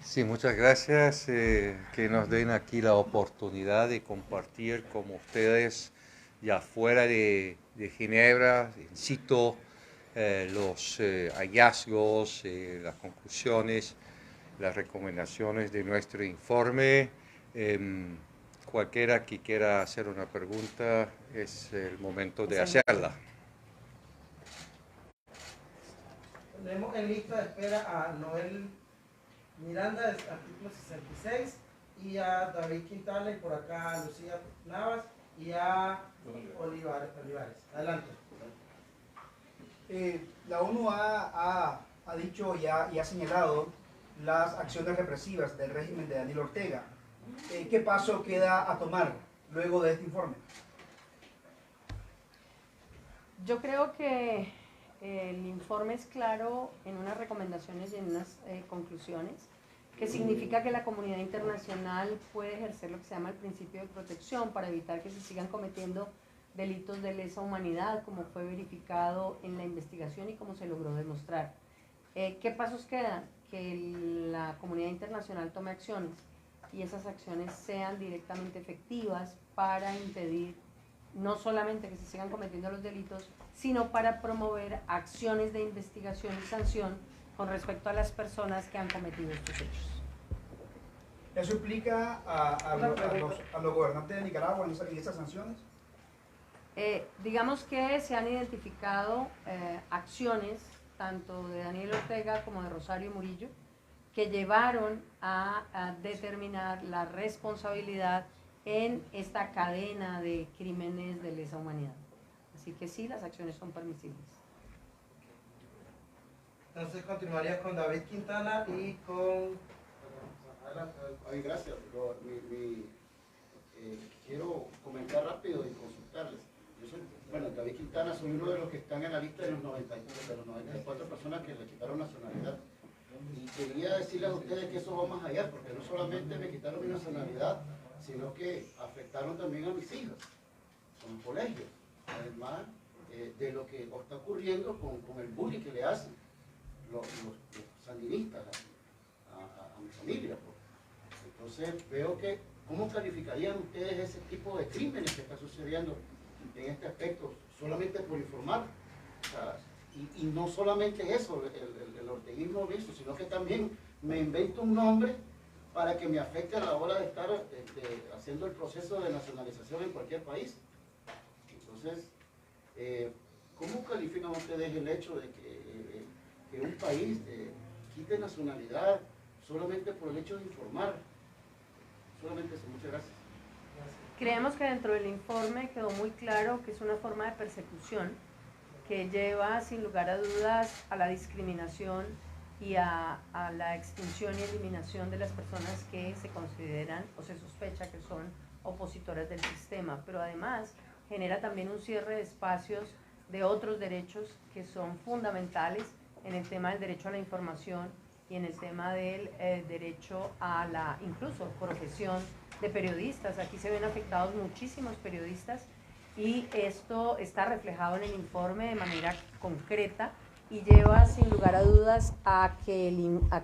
Sí, muchas gracias que nos den aquí la oportunidad de compartir con ustedes ya fuera de Ginebra, in situ, los hallazgos, las conclusiones, las recomendaciones de nuestro informe. Em, Cualquiera que quiera hacer una pregunta es el momento de Hacemos. hacerla. Tenemos en lista de espera a Noel Miranda, del artículo 66, y a David Quintana, y por acá a Lucía Navas y a Olivares. Adelante. La ONU ha dicho y ha señalado las acciones represivas del régimen de Daniel Ortega. ¿Qué paso queda a tomar luego de este informe? Yo creo que el informe es claro en unas recomendaciones y en unas conclusiones, que significa que la comunidad internacional puede ejercer lo que se llama el principio de protección para evitar que se sigan cometiendo delitos de lesa humanidad, como fue verificado en la investigación y como se logró demostrar. ¿Qué pasos quedan? Que la comunidad internacional tome acciones y esas acciones sean directamente efectivas para impedir no solamente que se sigan cometiendo los delitos, sino para promover acciones de investigación y sanción con respecto a las personas que han cometido estos hechos. ¿Eso implica a los gobernantes de Nicaragua en esas sanciones? Digamos que se han identificado acciones tanto de Daniel Ortega como de Rosario Murillo que llevaron a determinar la responsabilidad en esta cadena de crímenes de lesa humanidad. Así que sí, las acciones son permisibles. Entonces continuaría con David Quintana y con... Ay, gracias. Quiero comentar rápido y consultarles. Bueno, David Quintana, soy uno de los que están en la lista de los 94 personas que le quitaron nacionalidad. Y quería decirles a ustedes que eso va más allá, porque no solamente me quitaron mi nacionalidad, sino que afectaron también a mis hijas, con colegios. Además de lo que está ocurriendo con el bullying que le hacen los sandinistas a mi familia. Entonces veo que, ¿cómo calificarían ustedes ese tipo de crímenes que está sucediendo en este aspecto? Solamente por informar. O sea, y no solamente eso, el orteguismo lo hizo, sino que también me invento un nombre para que me afecte a la hora de estar haciendo el proceso de nacionalización en cualquier país. Entonces, ¿cómo califican ustedes el hecho de que un país quite nacionalidad solamente por el hecho de informar? Solamente eso. Muchas gracias. Creemos que dentro del informe quedó muy claro que es una forma de persecución que lleva sin lugar a dudas a la discriminación y a la extinción y eliminación de las personas que se consideran o se sospecha que son opositoras del sistema, pero además genera también un cierre de espacios de otros derechos que son fundamentales en el tema del derecho a la información y en el tema del derecho a la incluso profesión de periodistas. Aquí se ven afectados muchísimos periodistas y esto está reflejado en el informe de manera concreta y lleva sin lugar a dudas a que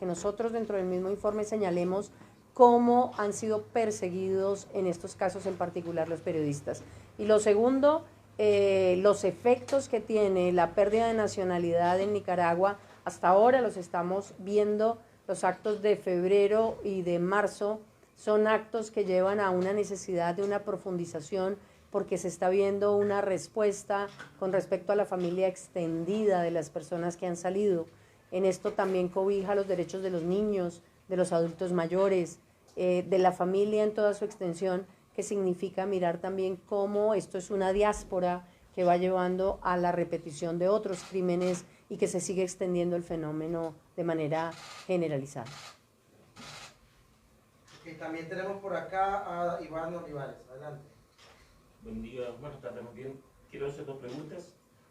nosotros dentro del mismo informe señalemos cómo han sido perseguidos en estos casos en particular los periodistas. Y lo segundo, los efectos que tiene la pérdida de nacionalidad en Nicaragua, hasta ahora los estamos viendo, los actos de febrero y de marzo son actos que llevan a una necesidad de una profundización porque se está viendo una respuesta con respecto a la familia extendida de las personas que han salido. En esto también cobija los derechos de los niños, de los adultos mayores, de la familia en toda su extensión, que significa mirar también cómo esto es una diáspora que va llevando a la repetición de otros crímenes y que se sigue extendiendo el fenómeno de manera generalizada. Y también tenemos por acá a Iván Olivares. Adelante. Buen día, buenas tardes, muy bien. Quiero hacer dos preguntas.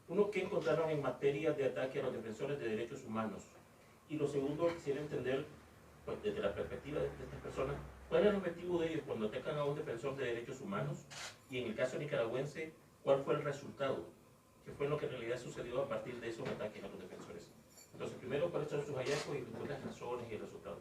Uno, ¿qué encontraron en materia de ataque a los defensores de derechos humanos? Y lo segundo, quisiera entender, pues, desde la perspectiva de estas personas, ¿cuál es el objetivo de ellos cuando atacan a un defensor de derechos humanos? Y en el caso nicaragüense, ¿cuál fue el resultado? ¿Qué fue lo que en realidad sucedió a partir de esos ataques a los defensores? Entonces, primero, ¿cuáles son sus hallazgos y después las razones y el resultado?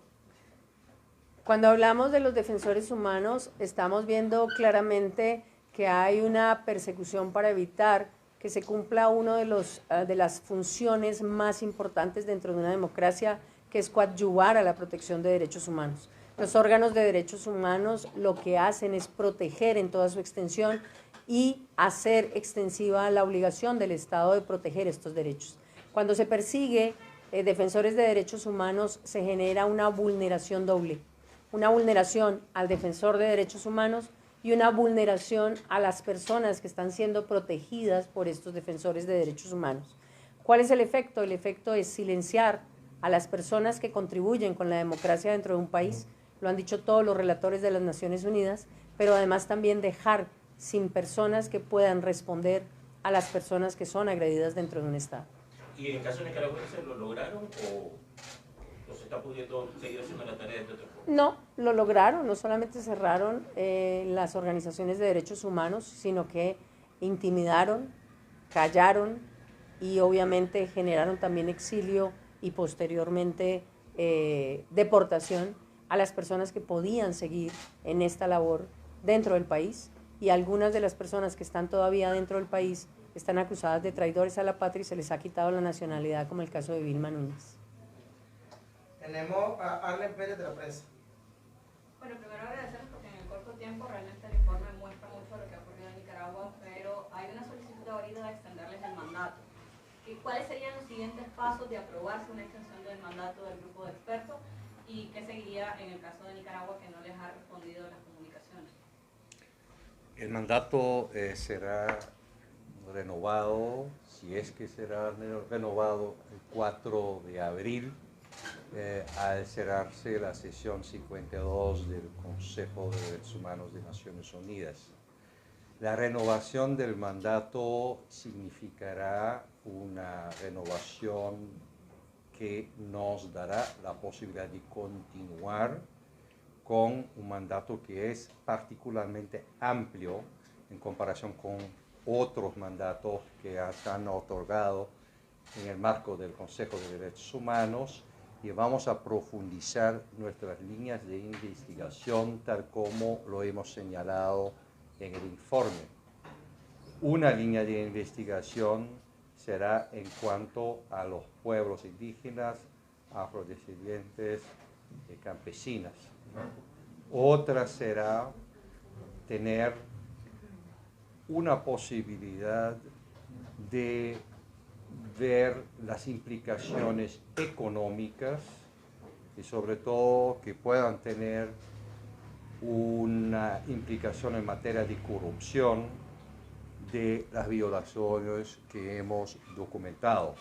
Cuando hablamos de los defensores humanos, estamos viendo claramente que hay una persecución para evitar que se cumpla una de las funciones más importantes dentro de una democracia, que es coadyuvar a la protección de derechos humanos. Los órganos de derechos humanos lo que hacen es proteger en toda su extensión y hacer extensiva la obligación del Estado de proteger estos derechos. Cuando se persigue defensores de derechos humanos, se genera una vulneración doble. Una vulneración al defensor de derechos humanos y una vulneración a las personas que están siendo protegidas por estos defensores de derechos humanos. ¿Cuál es el efecto? El efecto es silenciar a las personas que contribuyen con la democracia dentro de un país, lo han dicho todos los relatores de las Naciones Unidas, pero además también dejar sin personas que puedan responder a las personas que son agredidas dentro de un Estado. ¿Y en el caso de Nicaragua se lo lograron o se está pudiendo seguir haciendo la tarea de otra forma? No, lo lograron, no solamente cerraron las organizaciones de derechos humanos, sino que intimidaron, callaron y obviamente generaron también exilio y posteriormente deportación a las personas que podían seguir en esta labor dentro del país, y algunas de las personas que están todavía dentro del país están acusadas de traidores a la patria y se les ha quitado la nacionalidad, como el caso de Vilma Núñez. Tenemos a Arlen Pérez de la prensa. Bueno, primero agradecerles porque en el corto tiempo realmente el informe muestra mucho lo que ha ocurrido en Nicaragua, pero hay una solicitud ahorita de extenderles el mandato. ¿Cuáles serían los siguientes pasos de aprobarse una extensión del mandato del grupo de expertos y qué seguiría en el caso de Nicaragua, que no les ha respondido las comunicaciones? El mandato será renovado, si es que será renovado, el 4 de abril, al cerrarse la sesión 52 del Consejo de Derechos Humanos de Naciones Unidas. La renovación del mandato significará una renovación que nos dará la posibilidad de continuar con un mandato que es particularmente amplio en comparación con otros mandatos que se han otorgado en el marco del Consejo de Derechos Humanos, y vamos a profundizar nuestras líneas de investigación tal como lo hemos señalado en el informe. Una línea de investigación será en cuanto a los pueblos indígenas, afrodescendientes y campesinas. Otra será tener una posibilidad de ver las implicaciones económicas y sobre todo que puedan tener una implicación en materia de corrupción de las violaciones que hemos documentado.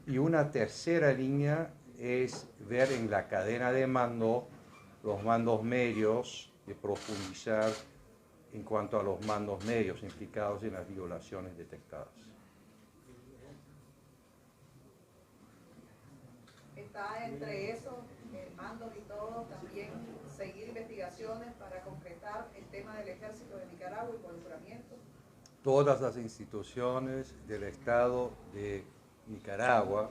Y una tercera línea es ver en la cadena de mando los mandos medios y profundizar en cuanto a los mandos medios implicados en las violaciones detectadas. Está entre eso, mandos y todo, también seguir investigaciones para concretar el tema del ejército de Nicaragua y involucramiento. Todas las instituciones del Estado de Nicaragua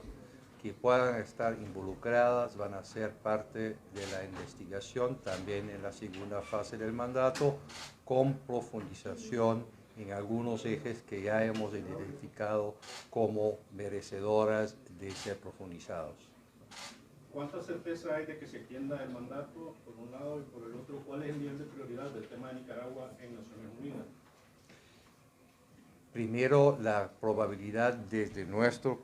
que puedan estar involucradas van a ser parte de la investigación, también en la segunda fase del mandato, con profundización en algunos ejes que ya hemos identificado como merecedoras de ser profundizados. ¿Cuánta certeza hay de que se extienda el mandato, por un lado, y por el otro, cuál es el nivel de prioridad del tema de Nicaragua en Naciones Unidas? Primero, la probabilidad desde nuestro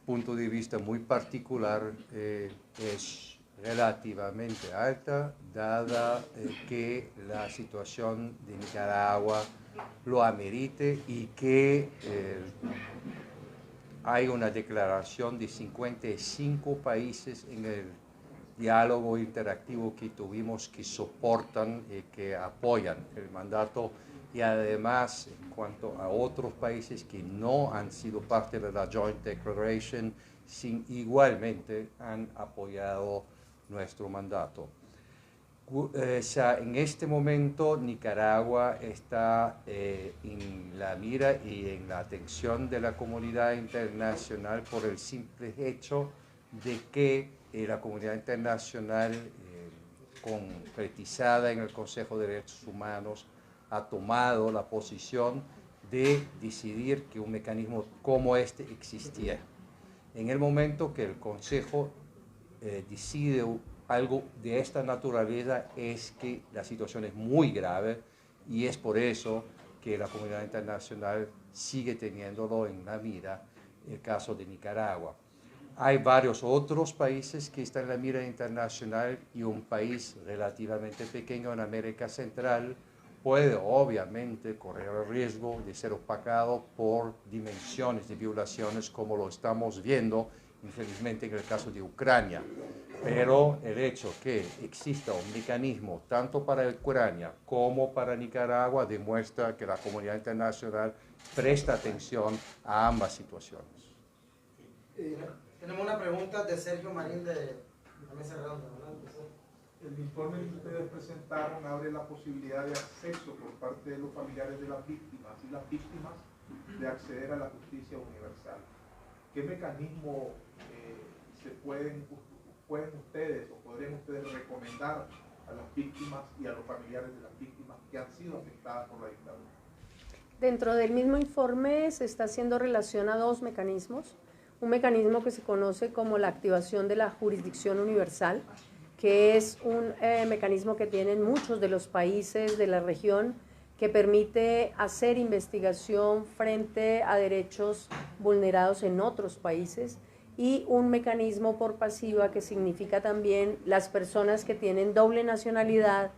punto de vista muy particular es relativamente alta, dada que la situación de Nicaragua lo amerite y que hay una declaración de 55 países en el diálogo interactivo que tuvimos que soportan y que apoyan el mandato, y además en cuanto a otros países que no han sido parte de la Joint Declaration, igualmente han apoyado nuestro mandato. En este momento Nicaragua está en la mira y en la atención de la comunidad internacional por el simple hecho de que la comunidad internacional concretizada en el Consejo de Derechos Humanos, ha tomado la posición de decidir que un mecanismo como este existía. En el momento que el Consejo decide algo de esta naturaleza es que la situación es muy grave y es por eso que la comunidad internacional sigue teniéndolo en la mira, el caso de Nicaragua. Hay varios otros países que están en la mira internacional y un país relativamente pequeño en América Central puede obviamente correr el riesgo de ser opacado por dimensiones de violaciones como lo estamos viendo infelizmente en el caso de Ucrania. Pero el hecho que exista un mecanismo tanto para Ucrania como para Nicaragua demuestra que la comunidad internacional presta atención a ambas situaciones. Tenemos una pregunta de Sergio Marín de la mesa redonda. El informe que ustedes presentaron abre la posibilidad de acceso por parte de los familiares de las víctimas y las víctimas de acceder a la justicia universal. ¿Qué mecanismo podrían ustedes recomendar a las víctimas y a los familiares de las víctimas que han sido afectadas por la dictadura? Dentro del mismo informe se está haciendo relación a dos mecanismos. Un mecanismo que se conoce como la activación de la jurisdicción universal, que es un mecanismo que tienen muchos de los países de la región, que permite hacer investigación frente a derechos vulnerados en otros países, y un mecanismo por pasiva que significa también las personas que tienen doble nacionalidad,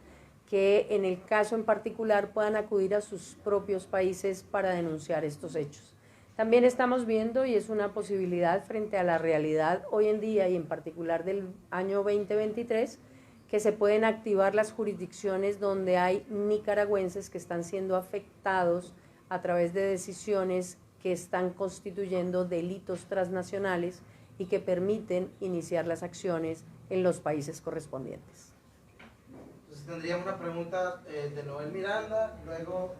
que en el caso en particular puedan acudir a sus propios países para denunciar estos hechos. También estamos viendo, y es una posibilidad frente a la realidad hoy en día y en particular del año 2023, que se pueden activar las jurisdicciones donde hay nicaragüenses que están siendo afectados a través de decisiones que están constituyendo delitos transnacionales y que permiten iniciar las acciones en los países correspondientes. Entonces tendríamos una pregunta de Noel Miranda, luego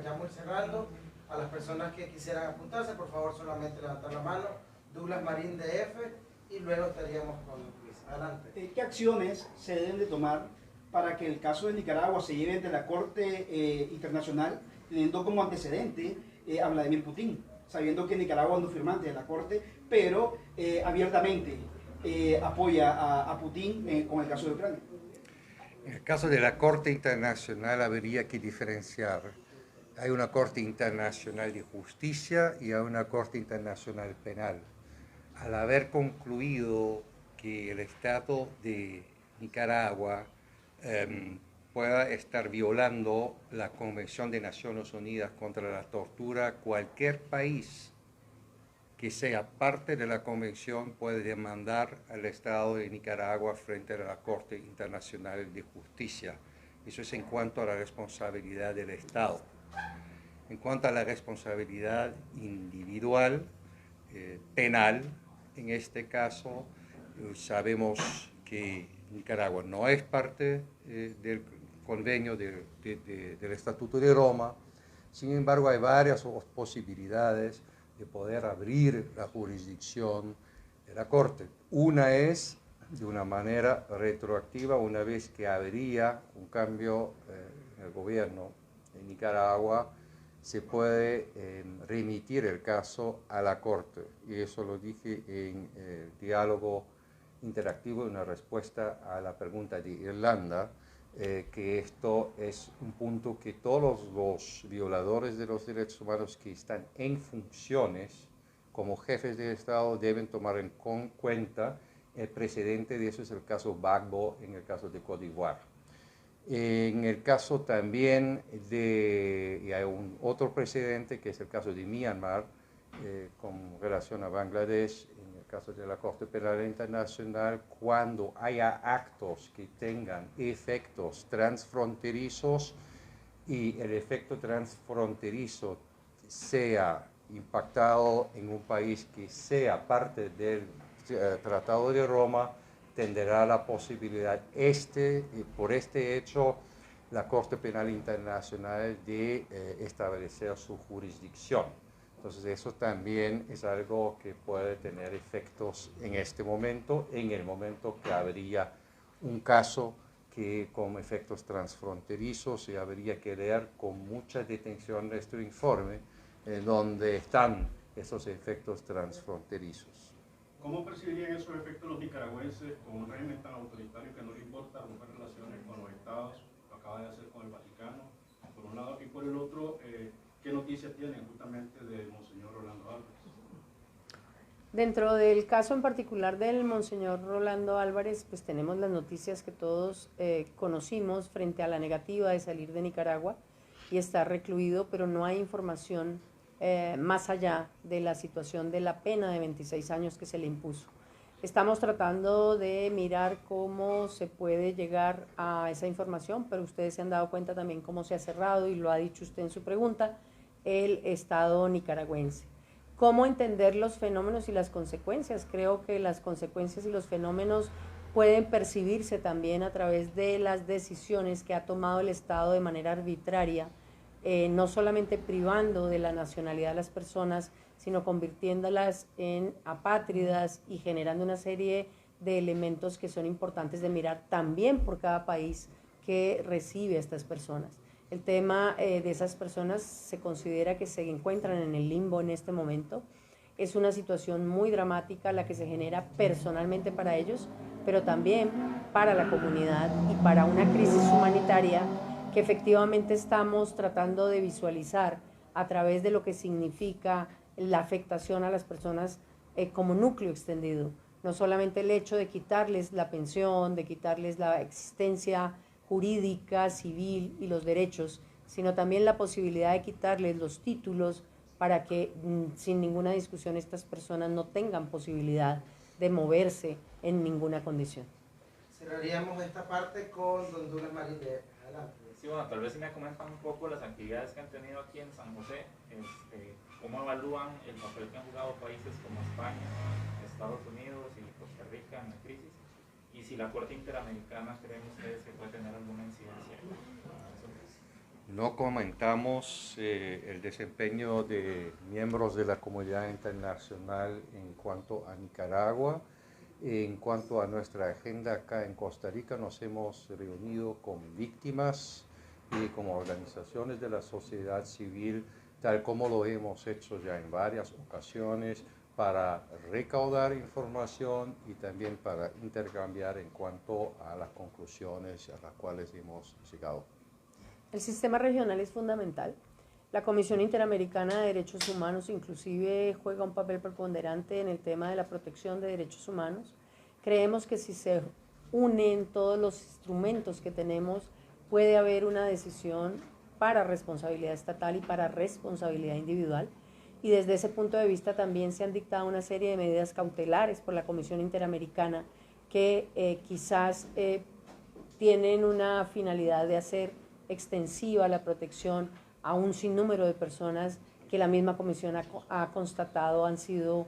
ya muy cerrando. A las personas que quisieran apuntarse, por favor solamente levantar la mano. Douglas Marín de F, y luego estaríamos con Luis. Adelante. ¿Qué acciones se deben de tomar para que el caso de Nicaragua se lleve ante la Corte Internacional, teniendo como antecedente a Vladimir Putin, sabiendo que Nicaragua no es firmante de la Corte, pero abiertamente apoya a Putin con el caso de Ucrania? En el caso de la Corte Internacional habría que diferenciar. Hay una Corte Internacional de Justicia y hay una Corte Internacional Penal. Al haber concluido que el Estado de Nicaragua pueda estar violando la Convención de Naciones Unidas contra la Tortura, cualquier país que sea parte de la Convención puede demandar al Estado de Nicaragua frente a la Corte Internacional de Justicia. Eso es en cuanto a la responsabilidad del Estado. En cuanto a la responsabilidad individual, penal, en este caso, sabemos que Nicaragua no es parte del convenio del Estatuto de Roma. Sin embargo, hay varias posibilidades de poder abrir la jurisdicción de la Corte. Una es de una manera retroactiva, una vez que habría un cambio en el gobierno de Nicaragua, se puede remitir el caso a la Corte. Y eso lo dije en el diálogo interactivo, una respuesta a la pregunta de Irlanda, que esto es un punto que todos los violadores de los derechos humanos que están en funciones como jefes de Estado deben tomar en cuenta. El precedente de eso es el caso Gbagbo en el caso de Côte d'Ivoire. En el caso también y hay otro precedente que es el caso de Myanmar con relación a Bangladesh, en el caso de la Corte Penal Internacional, cuando haya actos que tengan efectos transfronterizos y el efecto transfronterizo sea impactado en un país que sea parte del Tratado de Roma, tendrá la posibilidad por este hecho la Corte Penal Internacional de establecer su jurisdicción. Entonces eso también es algo que puede tener efectos en este momento, en el momento que habría un caso que con efectos transfronterizos y habría que leer con mucha detención nuestro informe en donde están esos efectos transfronterizos. ¿Cómo percibirían esos efectos los nicaragüenses con un régimen tan autoritario que no le importa romper relaciones con los estados? Lo acaba de hacer con el Vaticano, por un lado, y por el otro, ¿qué noticias tienen justamente de Monseñor Rolando Álvarez? Dentro del caso en particular del Monseñor Rolando Álvarez, pues tenemos las noticias que todos conocimos frente a la negativa de salir de Nicaragua y estar recluido, pero no hay información más allá de la situación de la pena de 26 años que se le impuso. Estamos tratando de mirar cómo se puede llegar a esa información, pero ustedes se han dado cuenta también cómo se ha cerrado, y lo ha dicho usted en su pregunta, el Estado nicaragüense. ¿Cómo entender los fenómenos y las consecuencias? Creo que las consecuencias y los fenómenos pueden percibirse también a través de las decisiones que ha tomado el Estado de manera arbitraria, no solamente privando de la nacionalidad a las personas, sino convirtiéndolas en apátridas y generando una serie de elementos que son importantes de mirar también por cada país que recibe a estas personas. El tema de esas personas se considera que se encuentran en el limbo en este momento. Es una situación muy dramática la que se genera personalmente para ellos, pero también para la comunidad y para una crisis humanitaria que efectivamente estamos tratando de visualizar a través de lo que significa la afectación a las personas como núcleo extendido. No solamente el hecho de quitarles la pensión, de quitarles la existencia jurídica, civil y los derechos, sino también la posibilidad de quitarles los títulos para que sin ninguna discusión estas personas no tengan posibilidad de moverse en ninguna condición. Cerraríamos esta parte con don Douglas Marín. Adelante. Sí, bueno, tal vez si me comentan un poco las actividades que han tenido aquí en San José, cómo evalúan el papel que han jugado países como España, Estados Unidos y Costa Rica en la crisis, y si la Corte Interamericana creen ustedes que puede tener alguna incidencia. No comentamos el desempeño de miembros de la comunidad internacional en cuanto a Nicaragua. En cuanto a nuestra agenda acá en Costa Rica, nos hemos reunido con víctimas y con organizaciones de la sociedad civil, tal como lo hemos hecho ya en varias ocasiones, para recaudar información y también para intercambiar en cuanto a las conclusiones a las cuales hemos llegado. El sistema regional es fundamental. La Comisión Interamericana de Derechos Humanos inclusive juega un papel preponderante en el tema de la protección de derechos humanos. Creemos que si se unen todos los instrumentos que tenemos, puede haber una decisión para responsabilidad estatal y para responsabilidad individual. Y desde ese punto de vista también se han dictado una serie de medidas cautelares por la Comisión Interamericana que quizás tienen una finalidad de hacer extensiva la protección a un sinnúmero de personas que la misma Comisión ha constatado han sido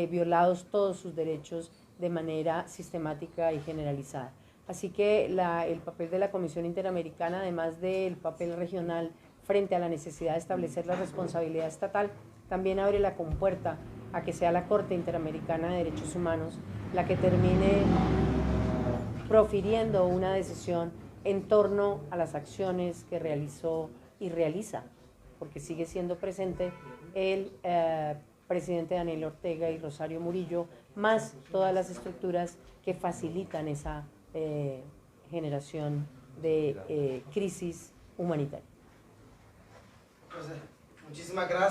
violados todos sus derechos de manera sistemática y generalizada. Así que el papel de la Comisión Interamericana, además del papel regional frente a la necesidad de establecer la responsabilidad estatal, también abre la compuerta a que sea la Corte Interamericana de Derechos Humanos la que termine profiriendo una decisión en torno a las acciones que realizó y realiza, porque sigue siendo presente el presidente Daniel Ortega y Rosario Murillo, más todas las estructuras que facilitan esa generación de crisis humanitaria. Entonces, muchísimas gracias.